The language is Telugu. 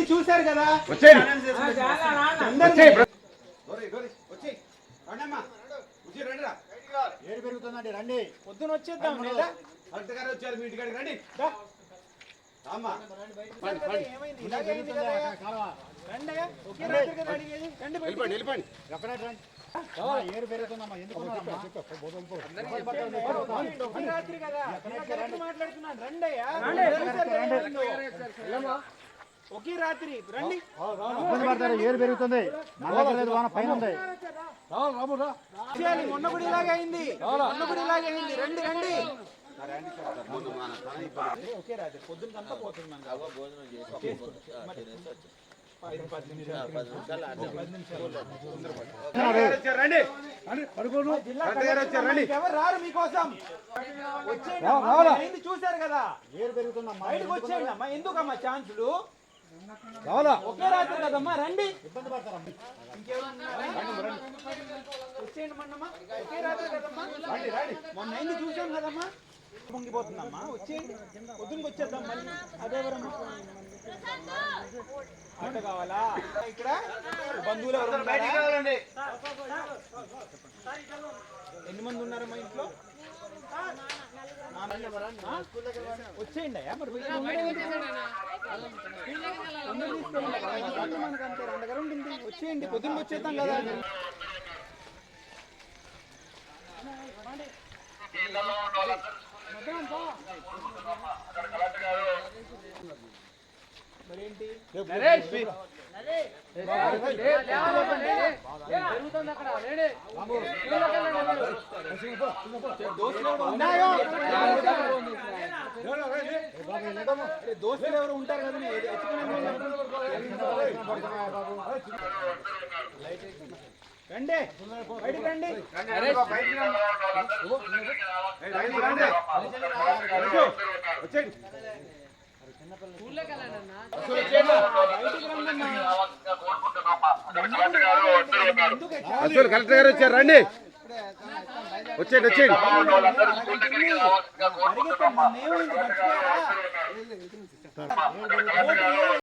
చూసారు కదా ఏడు పెరుగుతుందండి రండి పొద్దున వచ్చేద్దాం కలెక్టర్ గారు వచ్చారు మీ ఇంటికాడికి రండి ఏడు పెరుగుతుందమ్మా ఎందుకు మాట్లాడుతున్నాను ఒకే రాత్రి రండి ఇబ్బంది పడతారు ఏడు పెరుగుతుంది వాన పైన ఉంది మొన్న కూడా ఇలాగే అయింది రండి రండి ఒకే రాత్రి పొద్దునంతా పోతున్నాం ఎవరు రారు మీకోసం చూసారు కదా ఏడు పెరుగుతుందమ్మా బయటకు వచ్చేయండి అమ్మా ఎందుకమ్మా ఛాన్సులు ఒకే రాత్రి కదమ్మా రండి ఇబ్బంది పడతారమ్మా వచ్చేయండి మొన్నమ్మా ఒకే రాత్రి కదమ్మా మొన్న అయింది చూసాం కదమ్మా పొంగిపోతుందమ్మా వచ్చేయండి పొద్దునకి వచ్చేద్దాం మళ్ళీ అదేవరమ్మా ఆట కావాలా ఇక్కడ బంధువులు ఎవరు ఎన్ని మంది ఉన్నారమ్మా ఇంట్లో వచ్చేయండి అయ్యా మరి మనకు అంతే 2 దగ్గర ఉంటుంది వచ్చేయండి పొద్దున్న వచ్చేద్దాం కదా మరేంటి దోస్తులు ఎవరు ఉంటారు కదా రండి బయటికి రండి వచ్చేయండి కలెక్టర్ గారు వచ్చారు రండి వచ్చేయండి